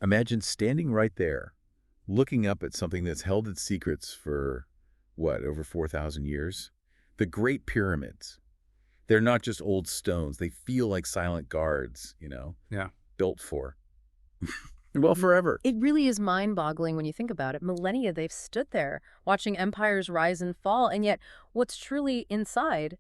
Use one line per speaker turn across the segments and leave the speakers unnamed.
Imagine standing right there, looking up at something that's held its secrets for, what, over 4,000 years? The Great Pyramids. They're not just old stones. They feel like silent guards,
Yeah.
built for, well, forever.
It really is mind-boggling when you think about it. Millennia they've stood there, watching empires rise and fall, and yet what's truly inside,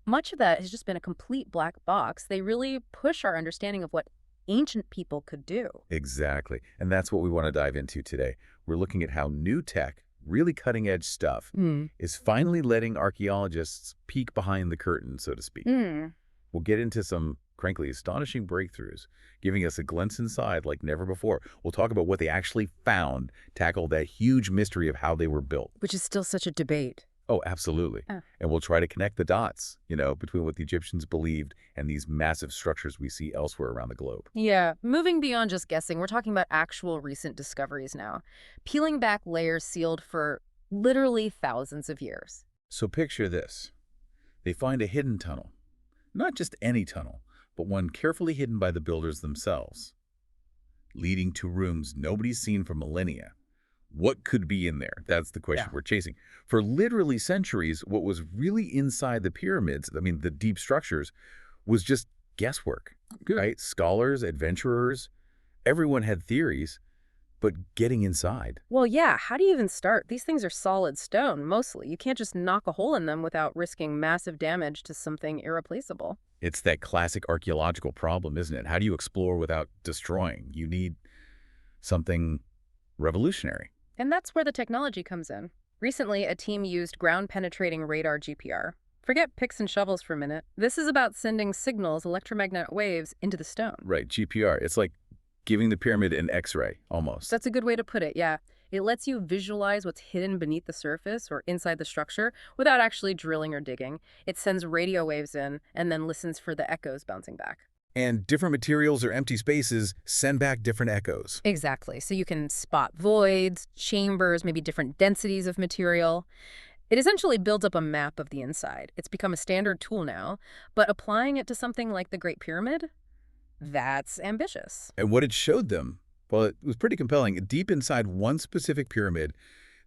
much of that has just been a complete black box. They really push our understanding of what ancient people could do.
Exactly. And that's what we want to dive into today. We're looking at how new tech, really cutting-edge stuff, is finally letting archaeologists peek behind the curtain, so to speak. We'll get into some, frankly, astonishing breakthroughs, giving us a glimpse inside like never before. We'll talk about what they actually found, tackle that huge mystery of how they were built.
Which is still such a debate.
Oh, absolutely. And we'll try to connect the dots, between what the Egyptians believed and these massive structures we see elsewhere around the globe.
Yeah, moving beyond just guessing, we're talking about actual recent discoveries now. Peeling back layers sealed for literally thousands of years.
So picture this. They find a hidden tunnel. Not just any tunnel, but one carefully hidden by the builders themselves, leading to rooms nobody's seen for millennia. What could be in there? That's the question we're chasing. For literally centuries, what was really inside the pyramids, the deep structures, was just guesswork. Right? Scholars, adventurers, everyone had theories, but getting inside.
Well, yeah, how do you even start? These things are solid stone, mostly. You can't just knock a hole in them without risking massive damage to something irreplaceable.
It's that classic archaeological problem, isn't it? How do you explore without destroying? You need something revolutionary.
And that's where the technology comes in. Recently, a team used ground-penetrating radar GPR. Forget picks and shovels for a minute. This is about sending signals, electromagnetic waves, into the stone.
Right, GPR. It's like giving the pyramid an X-ray, almost.
That's a good way to put it, yeah. It lets you visualize what's hidden beneath the surface or inside the structure without actually drilling or digging. It sends radio waves in and then listens for the echoes bouncing back.
And different materials or empty spaces send back different echoes.
Exactly. So you can spot voids, chambers, maybe different densities of material. It essentially builds up a map of the inside. It's become a standard tool now, but applying it to something like the Great Pyramid, that's ambitious.
And what it showed them, well, it was pretty compelling. Deep inside one specific pyramid,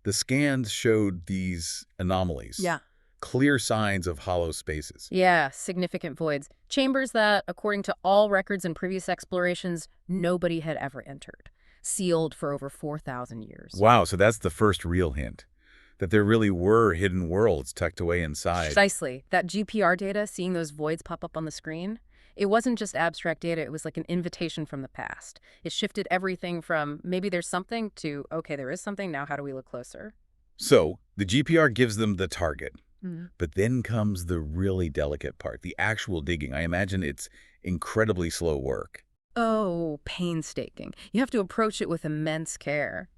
the scans showed these anomalies.
Yeah.
Clear signs of hollow spaces.
Yeah, significant voids. Chambers that, according to all records and previous explorations, nobody had ever entered. Sealed for over 4,000 years.
Wow, so that's the first real hint. That there really were hidden worlds tucked away inside.
Precisely. That GPR data, seeing those voids pop up on the screen, it wasn't just abstract data, it was like an invitation from the past. It shifted everything from maybe there's something to, okay, there is something, now how do we look closer?
So, the GPR gives them the target. But then comes the really delicate part, the actual digging. I imagine it's incredibly slow work.
Oh, painstaking. You have to approach it with immense care.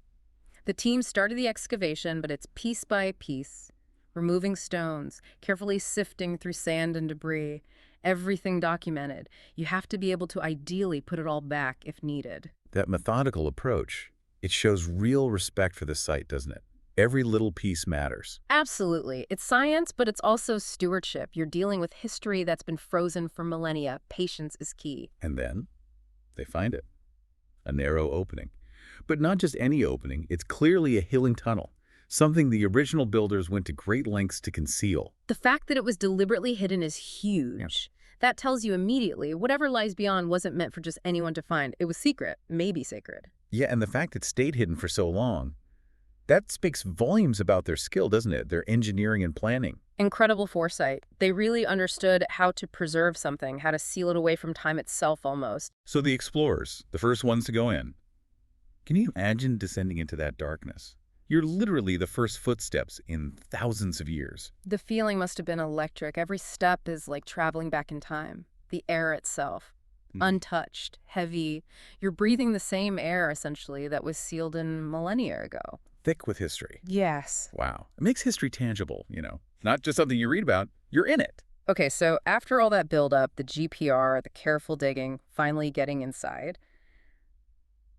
The team started the excavation, but it's piece by piece, removing stones, carefully sifting through sand and debris, everything documented. You have to be able to ideally put it all back if needed.
That methodical approach, it shows real respect for the site, doesn't it? Every little piece matters.
Absolutely. It's science, but it's also stewardship. You're dealing with history that's been frozen for millennia. Patience is key.
And then they find it. A narrow opening. But not just any opening. It's clearly a hidden tunnel. Something the original builders went to great lengths to conceal.
The fact that it was deliberately hidden is huge. That tells you immediately whatever lies beyond wasn't meant for just anyone to find. It was secret, maybe sacred.
Yeah, and the fact it stayed hidden for so long, that speaks volumes about their skill, doesn't it? Their engineering and planning.
Incredible foresight. They really understood how to preserve something, how to seal it away from time itself almost.
So the explorers, the first ones to go in. Can you imagine descending into that darkness? You're literally the first footsteps in thousands of years.
The feeling must have been electric. Every step is like traveling back in time. The air itself, untouched, heavy. You're breathing the same air, essentially, that was sealed in millennia ago.
Thick with history.
Yes.
Wow. It makes history tangible, Not just something you read about. You're in it.
Okay, so after all that buildup, the GPR, the careful digging, finally getting inside,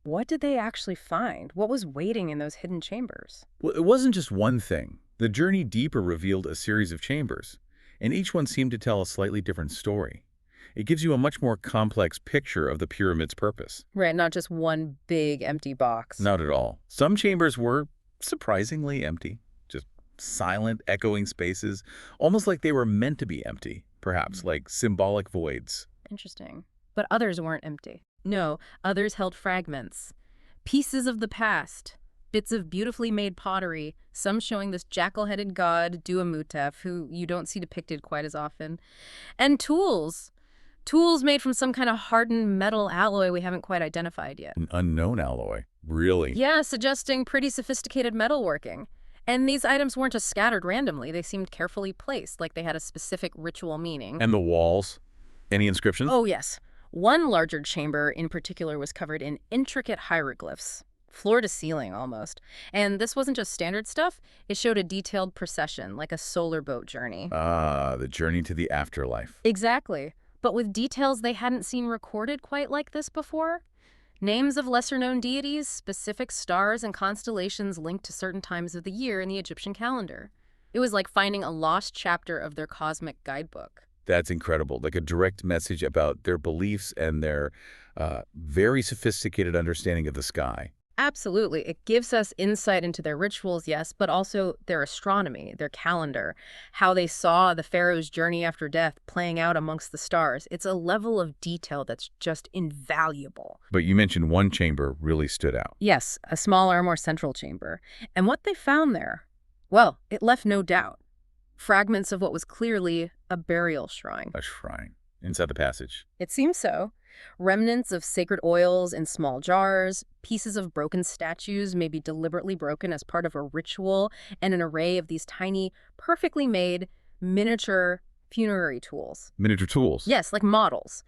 what did they actually find? What was waiting in those hidden chambers?
Well, it wasn't just one thing. The journey deeper revealed a series of chambers, and each one seemed to tell a slightly different story. It gives you a much more complex picture of the pyramid's purpose.
Right, not just one big empty box.
Not at all. Some chambers were surprisingly empty, just silent, echoing spaces, almost like they were meant to be empty, perhaps like symbolic voids.
Interesting. But others weren't empty. No, others held fragments. Pieces of the past. Bits of beautifully made pottery, some showing this jackal-headed god, Duamutef, who you don't see depicted quite as often. And tools. Tools made from some kind of hardened metal alloy we haven't quite identified yet.
An unknown alloy. Really?
Yeah, suggesting pretty sophisticated metalworking. And these items weren't just scattered randomly. They seemed carefully placed, like they had a specific ritual meaning.
And the walls? Any inscriptions?
Oh, yes. One larger chamber in particular was covered in intricate hieroglyphs. Floor to ceiling, almost. And this wasn't just standard stuff. It showed a detailed procession, like a solar boat journey.
Ah, the journey to the afterlife.
Exactly. But with details they hadn't seen recorded quite like this before. Names of lesser-known deities, specific stars and constellations linked to certain times of the year in the Egyptian calendar. It was like finding a lost chapter of their cosmic guidebook.
That's incredible. Like a direct message about their beliefs and their very sophisticated understanding of the sky.
Absolutely. It gives us insight into their rituals, yes, but also their astronomy, their calendar, how they saw the pharaoh's journey after death playing out amongst the stars. It's a level of detail that's just invaluable.
But you mentioned one chamber really stood out.
Yes, a smaller, more central chamber. And what they found there, well, it left no doubt. Fragments of what was clearly a burial shrine.
A shrine. Inside the passage.
It seems so. Remnants of sacred oils in small jars, pieces of broken statues, maybe deliberately broken as part of a ritual, and an array of these tiny, perfectly made, miniature funerary tools.
Miniature tools.
Yes, like models.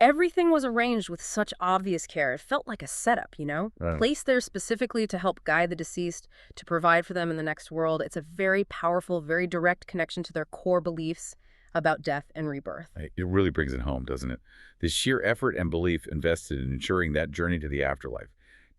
Everything was arranged with such obvious care. It felt like a setup, you know?
Right.
Placed there specifically to help guide the deceased, to provide for them in the next world. It's a very powerful, very direct connection to their core beliefs about death and rebirth.
It really brings it home, doesn't it? The sheer effort and belief invested in ensuring that journey to the afterlife.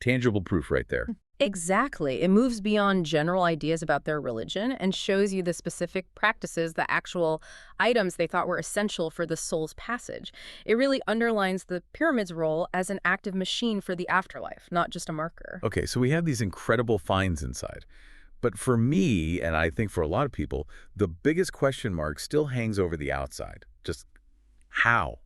Tangible proof right there.
Exactly. It moves beyond general ideas about their religion and shows you the specific practices, the actual items they thought were essential for the soul's passage. It really underlines the pyramid's role as an active machine for the afterlife, not just a marker.
Okay, so we have these incredible finds inside. But for me, and I think for a lot of people, the biggest question mark still hangs over the outside. Just how?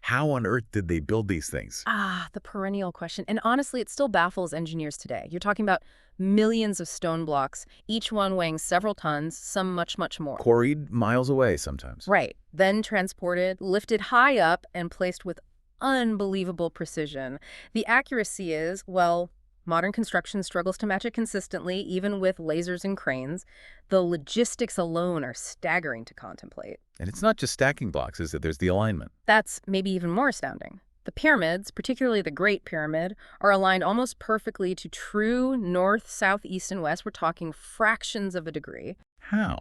How on earth did they build these things?
Ah, the perennial question. And honestly, it still baffles engineers today. You're talking about millions of stone blocks, each one weighing several tons, some much, much more.
Quarried miles away sometimes.
Right. Then transported, lifted high up, and placed with unbelievable precision. The accuracy is, well, modern construction struggles to match it consistently, even with lasers and cranes. The logistics alone are staggering to contemplate.
And it's not just stacking blocks, is it? There's the alignment.
That's maybe even more astounding. The pyramids, particularly the Great Pyramid, are aligned almost perfectly to true north, south, east, and west. We're talking fractions of a degree.
How?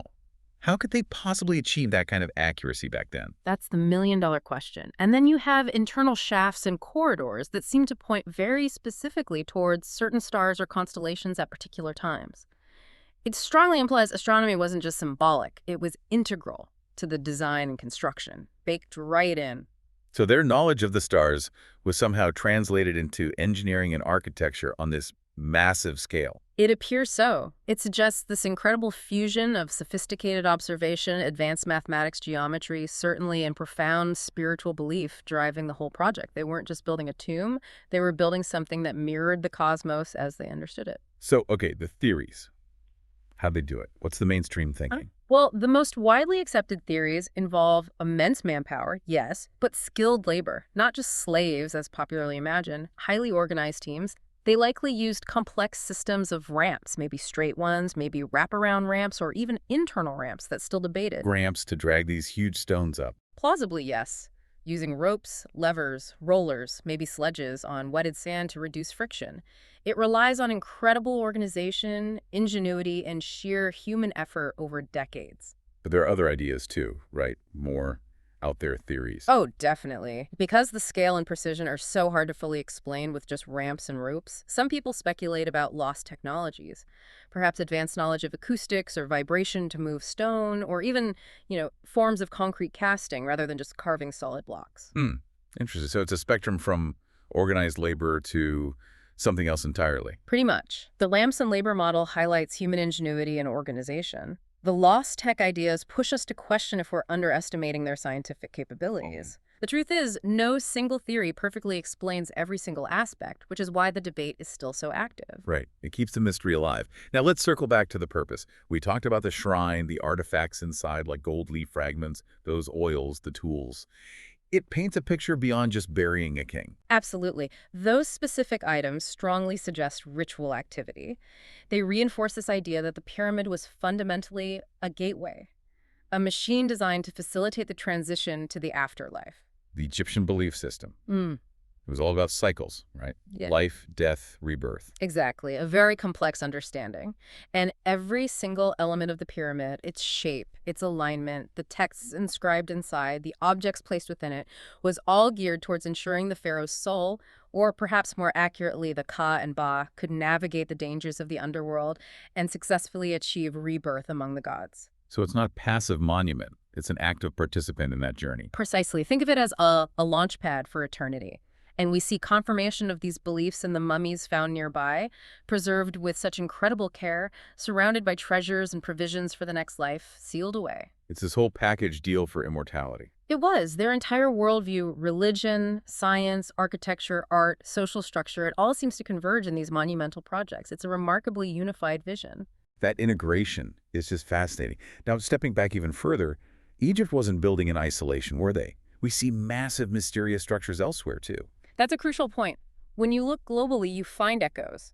How could they possibly achieve that kind of accuracy back then?
That's the million-dollar question. And then you have internal shafts and corridors that seem to point very specifically towards certain stars or constellations at particular times. It strongly implies astronomy wasn't just symbolic. It was integral to the design and construction, baked right in.
So their knowledge of the stars was somehow translated into engineering and architecture on this massive scale.
It appears so. It suggests this incredible fusion of sophisticated observation, advanced mathematics, geometry, certainly, and profound spiritual belief driving the whole project. They weren't just building a tomb, they were building something that mirrored the cosmos as they understood it.
So, okay, the theories. How'd they do it? What's the mainstream thinking?
Well, the most widely accepted theories involve immense manpower, yes, but skilled labor, not just slaves as popularly imagined, highly organized teams. They likely used complex systems of ramps, maybe straight ones, maybe wraparound ramps, or even internal ramps that's still debated.
Ramps to drag these huge stones up.
Plausibly, yes. Using ropes, levers, rollers, maybe sledges on wetted sand to reduce friction. It relies on incredible organization, ingenuity, and sheer human effort over decades.
But there are other ideas too, right? More out there theories.
Oh, definitely. Because the scale and precision are so hard to fully explain with just ramps and ropes, some people speculate about lost technologies. Perhaps advanced knowledge of acoustics or vibration to move stone, or even, forms of concrete casting rather than just carving solid blocks.
Interesting. So it's a spectrum from organized labor to something else entirely.
Pretty much. The lamps and labor model highlights human ingenuity and organization. The lost tech ideas push us to question if we're underestimating their scientific capabilities. The truth is, no single theory perfectly explains every single aspect, which is why the debate is still so active.
Right. It keeps the mystery alive. Now let's circle back to the purpose. We talked about the shrine, the artifacts inside like gold leaf fragments, those oils, the tools. It paints a picture beyond just burying a king.
Absolutely. Those specific items strongly suggest ritual activity. They reinforce this idea that the pyramid was fundamentally a gateway, a machine designed to facilitate the transition to the afterlife.
The Egyptian belief system.
Mm,
It was all about cycles, right?
yeah.
Life, death, rebirth.
Exactly. A very complex understanding. And every single element of the pyramid, its shape, its alignment, the texts inscribed inside, the objects placed within it, was all geared towards ensuring the pharaoh's soul, or perhaps more accurately, the Ka and Ba, could navigate the dangers of the underworld and successfully achieve rebirth among the gods.
So it's not a passive monument. It's an active participant in that journey.
Precisely. Think of it as a launch pad for eternity. And we see confirmation of these beliefs in the mummies found nearby, preserved with such incredible care, surrounded by treasures and provisions for the next life, sealed away.
It's this whole package deal for immortality.
It was. Their entire worldview, religion, science, architecture, art, social structure, it all seems to converge in these monumental projects. It's a remarkably unified vision.
That integration is just fascinating. Now, stepping back even further, Egypt wasn't building in isolation, were they? We see massive, mysterious structures elsewhere, too.
That's a crucial point. When you look globally, you find echoes.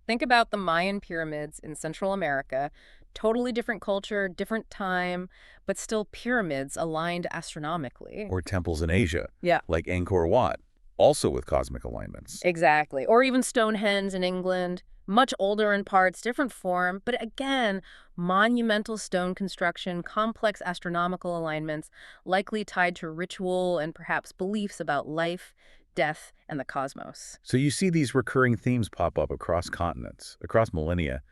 Think about the Mayan pyramids in Central America. Totally different culture, different time, but still pyramids aligned astronomically.
Or temples in Asia,
Yeah.
like Angkor Wat, also with cosmic alignments.
Exactly. Or even Stonehenge in England. Much older in parts, different form, but again, monumental stone construction, complex astronomical alignments, likely tied to ritual and perhaps beliefs about life, death, and the cosmos.
So you see these recurring themes pop up across continents, across millennia.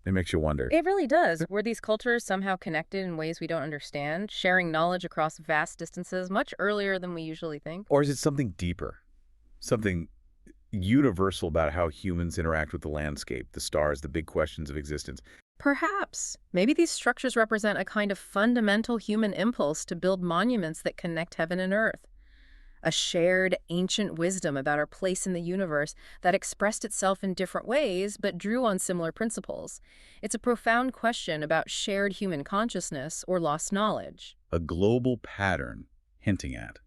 It makes you wonder.
It really does. Were these cultures somehow connected in ways we don't understand, sharing knowledge across vast distances much earlier than we usually think?
Or is it something deeper? Something universal about how humans interact with the landscape, the stars, the big questions of existence.
Perhaps. Maybe these structures represent a kind of fundamental human impulse to build monuments that connect heaven and earth. A shared ancient wisdom about our place in the universe that expressed itself in different ways but drew on similar principles. It's a profound question about shared human consciousness or lost knowledge.
A global pattern hinting at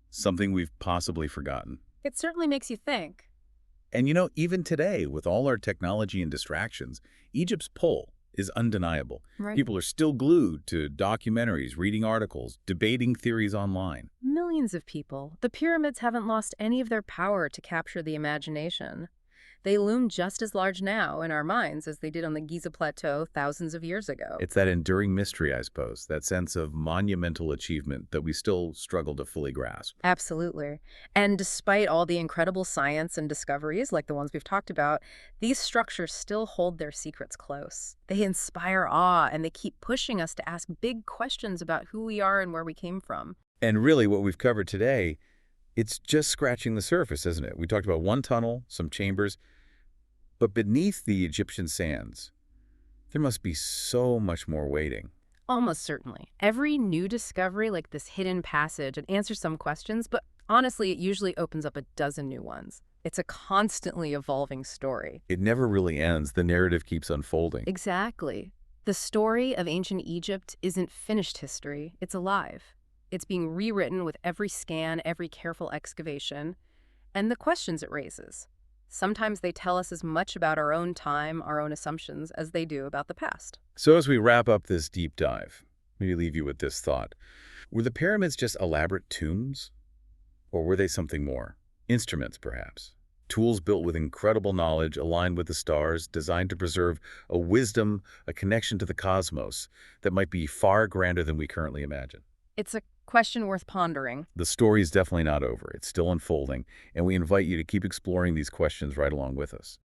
something we've possibly forgotten.
It certainly makes you think.
And even today, with all our technology and distractions, Egypt's pull is undeniable.
Right.
People are still glued to documentaries, reading articles, debating theories online.
Millions of people. The pyramids haven't lost any of their power to capture the imagination. They loom just as large now in our minds as they did on the Giza Plateau thousands of years ago.
It's that enduring mystery, I suppose, that sense of monumental achievement that we still struggle to fully grasp.
Absolutely. And despite all the incredible science and discoveries, like the ones we've talked about, these structures still hold their secrets close. They inspire awe, and they keep pushing us to ask big questions about who we are and where we came from.
And really, what we've covered today, it's just scratching the surface, isn't it? We talked about one tunnel, some chambers, but beneath the Egyptian sands, there must be so much more waiting.
Almost certainly. Every new discovery, like this hidden passage, it answers some questions, but honestly, it usually opens up a dozen new ones. It's a constantly evolving story.
It never really ends. The narrative keeps unfolding.
Exactly. The story of ancient Egypt isn't finished history. It's alive. It's being rewritten with every scan, every careful excavation, and the questions it raises. Sometimes they tell us as much about our own time, our own assumptions, as they do about the past.
So as we wrap up this deep dive, maybe leave you with this thought. Were the pyramids just elaborate tombs? Or were they something more? Instruments, perhaps. Tools built with incredible knowledge, aligned with the stars, designed to preserve a wisdom, a connection to the cosmos that might be far grander than we currently imagine.
It's a Question worth pondering.
The story is definitely not over. It's still unfolding, and we invite you to keep exploring these questions right along with us.